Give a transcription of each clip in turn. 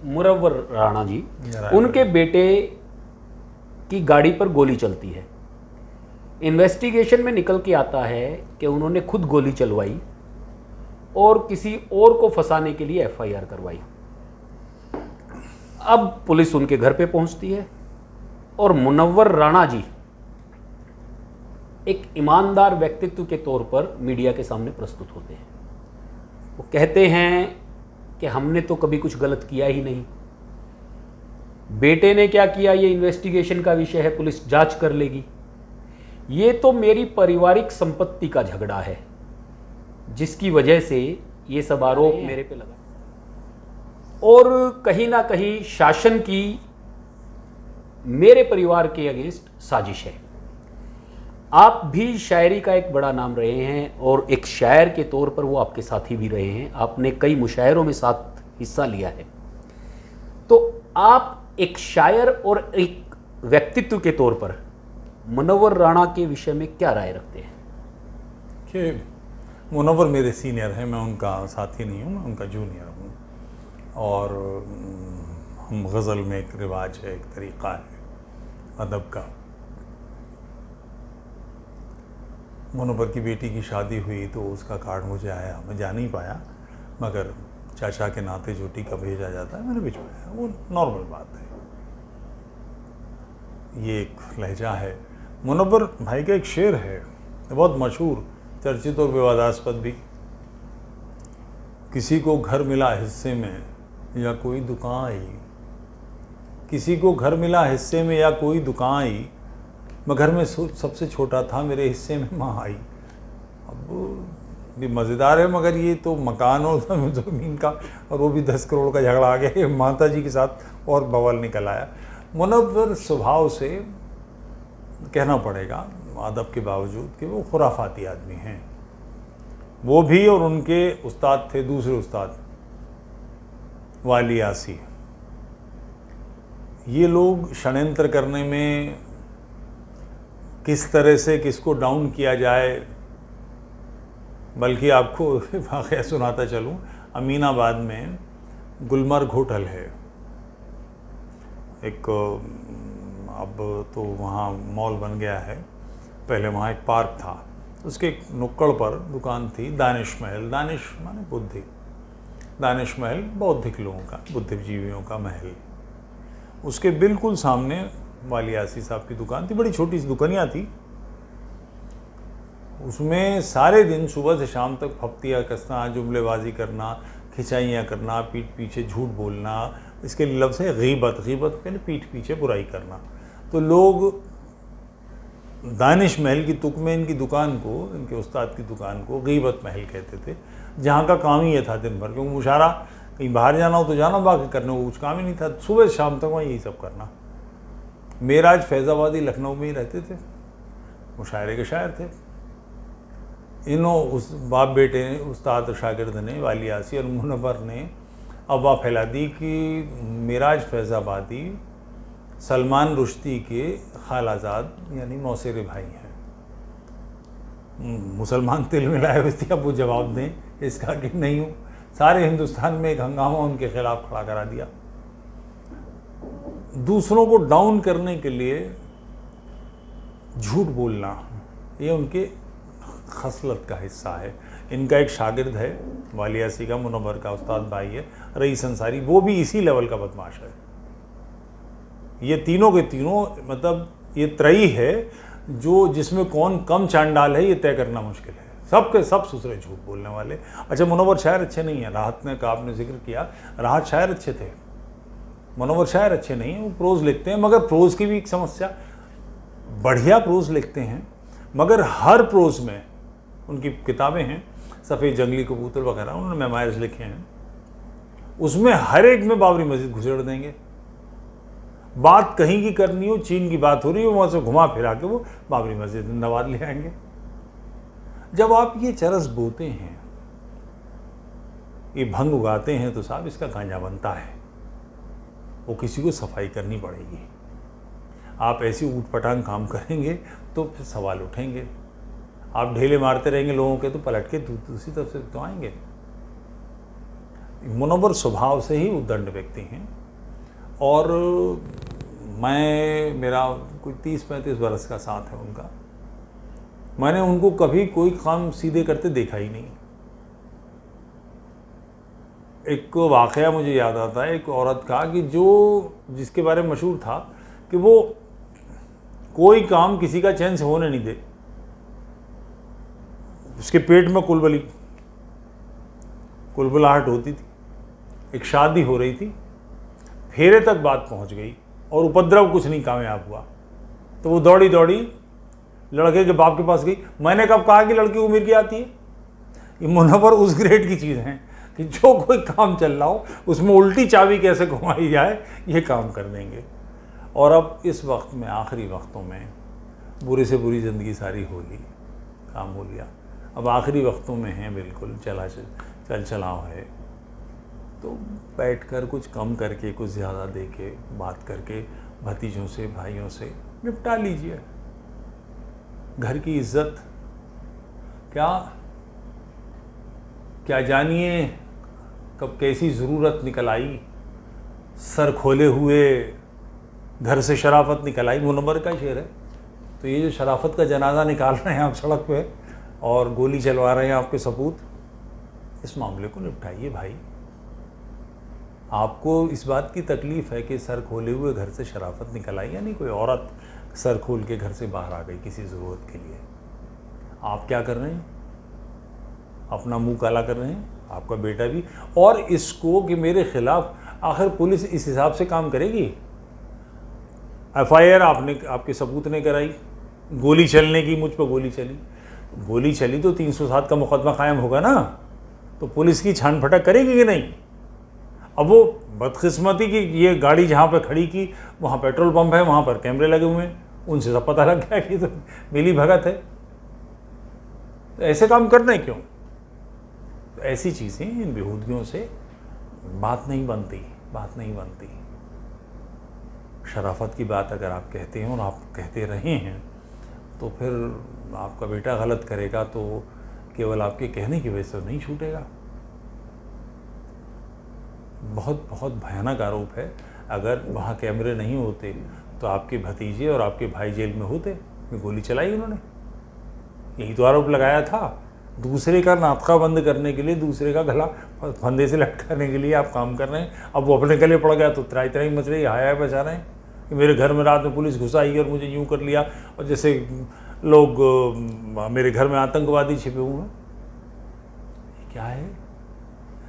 मुनव्वर राणा जी, उनके बेटे की गाड़ी पर गोली चलती है। इन्वेस्टिगेशन में निकल के आता है कि उन्होंने खुद गोली चलवाई और किसी और को फंसाने के लिए एफआईआर करवाई। अब पुलिस उनके घर पे पहुंचती है और मुनव्वर राणा जी एक ईमानदार व्यक्तित्व के तौर पर मीडिया के सामने प्रस्तुत होते हैं। वो कहते हैं कि हमने तो कभी कुछ गलत किया ही नहीं, बेटे ने क्या किया ये इन्वेस्टिगेशन का विषय है, पुलिस जांच कर लेगी, ये तो मेरी पारिवारिक संपत्ति का झगड़ा है जिसकी वजह से ये सब आरोप मेरे पे लगा और कहीं ना कहीं शासन की मेरे परिवार के अगेंस्ट साजिश है। आप भी शायरी का एक बड़ा नाम रहे हैं और एक शायर के तौर पर वो आपके साथी भी रहे हैं, आपने कई मुशायरों में साथ हिस्सा लिया है, तो आप एक शायर और एक व्यक्तित्व के तौर पर मुनव्वर राणा के विषय में क्या राय रखते हैं? कि मुनव्वर मेरे सीनियर हैं, मैं उनका साथी नहीं हूँ, मैं उनका जूनियर हूँ। और हम गज़ल में एक रिवाज है, एक तरीक़ा है अदब का। मुनव्वर की बेटी की शादी हुई तो उसका कार्ड मुझे आया, मैं जा नहीं पाया, मगर चाचा के नाते जो टीका भेजा जाता है मैंने भिजवाया, वो नॉर्मल बात है, ये एक लहजा है। मुनव्वर भाई का एक शेर है बहुत मशहूर, चर्चित और विवादास्पद भी। किसी को घर मिला हिस्से में या कोई दुकान आई, किसी को घर मिला हिस्से में या कोई दुकान आई, मैं घर में सबसे छोटा था, मेरे हिस्से में माँ आई। अब ये मज़ेदार है, मगर ये तो मकान और ज़मीन का, और वो भी 10 करोड़ का झगड़ा आ गया, माता जी के साथ और बवाल निकल आया। मुनव्वर स्वभाव से कहना पड़ेगा अदब के बावजूद कि वो खुराफाती आदमी हैं, वो भी और उनके उस्ताद थे दूसरे उस्ताद वाली आसी। ये लोग षड्यंत्र करने में किस तरह से किसको डाउन किया जाए, बल्कि आपको वाक़या सुनाता चलूँ, अमीनाबाद में गुलमर्ग होटल है एक, अब तो वहाँ मॉल बन गया है, पहले वहाँ एक पार्क था, उसके एक नुक्कड़ पर दुकान थी दानिश महल, दानिश माने बुद्धि, दानिश महल बौद्धिक लोगों का, बुद्धिजीवियों का महल। उसके बिल्कुल सामने वाली आसी साहब की दुकान थी, बड़ी छोटी सी दुकानिया थी। उसमें सारे दिन सुबह से शाम तक फप्तियाँ कसना, जुमलेबाजी करना, खिंचाइयाँ करना, पीठ पीछे झूठ बोलना, इसके लफ्ज़ है गीबत, गीबत यानी पीठ पीछे बुराई करना। तो लोग दानिश महल की तुक में इनकी दुकान को, इनके उस्ताद की दुकान को गीबत महल कहते थे, जहाँ का काम ही ये था दिन भर, क्योंकि मुशारा कहीं बाहर जाना हो तो जाना, बाकी करने को कुछ काम ही नहीं था, सुबह से शाम तक वहाँ यही सब करना। मेराज फैज़ाबादी लखनऊ में ही रहते थे, मुशायरे के शायर थे। इन्हों उस बाप बेटे ने, उस्ताद शागिर्द ने, वाली आसी और मुनव्वर ने अफवाह फैला दी कि मेराज फैज़ाबादी सलमान रुश्दी के खालाजाद यानी मौसेरे भाई हैं। मुसलमान तिल मिलाए हुए थे, अब वो जवाब दें इसका कि नहीं हूँ। सारे हिंदुस्तान में एक हंगामा उनके खिलाफ खड़ा करा दिया। दूसरों को डाउन करने के लिए झूठ बोलना ये उनके खसलत का हिस्सा है। इनका एक शागिर्द है वाली आसी का, मुनव्वर का उस्ताद भाई है रईस अंसारी, वो भी इसी लेवल का बदमाश है। ये तीनों के तीनों, मतलब ये त्रयी है जो जिसमें कौन कम चांडाल है ये तय करना मुश्किल है। सब के सब सुसरे झूठ बोलने वाले। अच्छा, मुनव्वर शायर अच्छे नहीं है, राहत ने का आपने जिक्र किया, राहत शायर अच्छे थे, मुनव्वर शायर अच्छे नहीं हैं। वो प्रोज लिखते हैं, मगर प्रोज की भी एक समस्या, बढ़िया प्रोज लिखते हैं मगर हर प्रोज में, उनकी किताबें हैं सफ़ेद जंगली कबूतर वगैरह, उन्होंने मेमोइर्स लिखे हैं, उसमें हर एक में बाबरी मस्जिद घुसेड़ देंगे। बात कहीं की करनी हो, चीन की बात हो रही हो, वहाँ से घुमा फिरा के वो बाबरी मस्जिद जिंदाबाद ले आएंगे। जब आप ये चरस बोते हैं, ये भंग उगाते हैं, तो साहब इसका गांजा बनता है, वो किसी को सफाई करनी पड़ेगी। आप ऐसी ऊटपटांग काम करेंगे तो फिर सवाल उठेंगे। आप ढेले मारते रहेंगे लोगों के तो पलट के दूसरी तरफ से तो आएंगे। मुनव्वर स्वभाव से ही उद्दंड व्यक्ति हैं और मेरा कोई 30-35 बरस का साथ है उनका। मैंने उनको कभी कोई काम सीधे करते देखा ही नहीं। एक वाक़या मुझे याद आता है एक औरत का कि जिसके बारे में मशहूर था कि वो कोई काम किसी का चैन से होने नहीं दे। उसके पेट में कुलबुलाहट होती थी। एक शादी हो रही थी, फेरे तक बात पहुंच गई और उपद्रव कुछ नहीं कामयाब हुआ, तो वो दौड़ी दौड़ी लड़के के बाप के पास गई। मैंने कब कहा कि लड़की उम्र की आती है? ये मुनव्वर उस ग्रेड की चीज़ हैं कि जो कोई काम चल रहा हो उसमें उल्टी चाबी कैसे घुमाई जाए ये काम कर देंगे। और अब इस वक्त में, आखिरी वक्तों में, बुरे से बुरी ज़िंदगी सारी हो ली, काम हो लिया, अब आखिरी वक्तों में हैं, बिल्कुल चल चलाओ है, तो बैठकर कुछ कम करके कुछ ज़्यादा दे के बात करके भतीजों से, भाइयों से निपटा लीजिए। घर की इज्जत क्या जानिए कब कैसी ज़रूरत निकल आई, सर खोले हुए घर से शराफत निकल आई। मुनव्वर का शेर है। तो ये जो शराफत का जनाजा निकाल रहे हैं आप सड़क पे और गोली चलवा रहे हैं आपके सपूत, इस मामले को निपटाइए भाई। आपको इस बात की तकलीफ़ है कि सर खोले हुए घर से शराफत निकल आई, यानी कोई औरत सर खोल के घर से बाहर आ गई किसी ज़रूरत के लिए, आप क्या कर रहे हैं? अपना मुंह काला कर रहे हैं, आपका बेटा भी। और इसको कि मेरे खिलाफ आखिर पुलिस इस हिसाब से काम करेगी? FIR आपके सपूत ने कराई, गोली चलने की, मुझ पर गोली चली तो 307 का मुकदमा कायम होगा ना, तो पुलिस की छान फटक करेगी कि नहीं? अब वो बदकिस्मती की ये गाड़ी जहाँ पे खड़ी की वहाँ पेट्रोल पंप है, वहाँ पर कैमरे लगे हुए हैं, उनसे सब पता लग गया कि तो मिली भगत है। तो ऐसे काम करना है क्यों? तो ऐसी चीज़ें, इन बेहूदगियों से बात नहीं बनती। शराफत की बात अगर आप कहते हैं और आप कहते रहे हैं तो फिर आपका बेटा गलत करेगा तो केवल आपके कहने की वजह से नहीं छूटेगा। बहुत भयानक आरोप है। अगर वहाँ कैमरे नहीं होते तो आपके भतीजे और आपके भाई जेल में होते। गोली चलाई उन्होंने, यही तो आरोप लगाया था। दूसरे का नाटका बंद करने के लिए, दूसरे का गला फंदे से लटकाने के लिए आप काम कर रहे हैं। अब वो अपने गले पड़ गया तो त्राही मच रही, हाय बचा रहे हैं कि मेरे घर में रात में पुलिस घुस आई और मुझे यूँ कर लिया, और जैसे लोग मेरे घर में आतंकवादी छिपे हुए हैं। क्या है?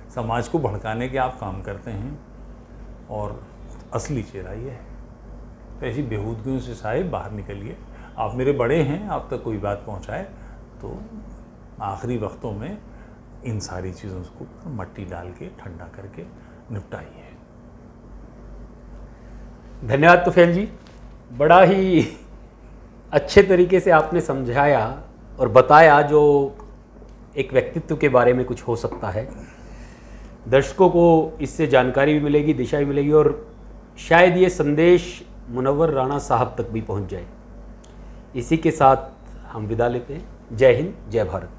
समाज को भड़काने के आप काम करते हैं और असली चेहरा ये है। तो ऐसी बेहूदगियों से साहिब बाहर निकलिए। आप मेरे बड़े हैं, आप तक कोई बात पहुंचाए तो आखिरी वक्तों में इन सारी चीज़ों को मट्टी डाल के ठंडा करके निपटाइए। धन्यवाद तुफैल जी, बड़ा ही अच्छे तरीके से आपने समझाया और बताया जो एक व्यक्तित्व के बारे में कुछ हो सकता है। दर्शकों को इससे जानकारी भी मिलेगी, दिशा भी मिलेगी और शायद ये संदेश मुनव्वर राणा साहब तक भी पहुंच जाए। इसी के साथ हम विदा लेते हैं। जय हिंद, जय भारत।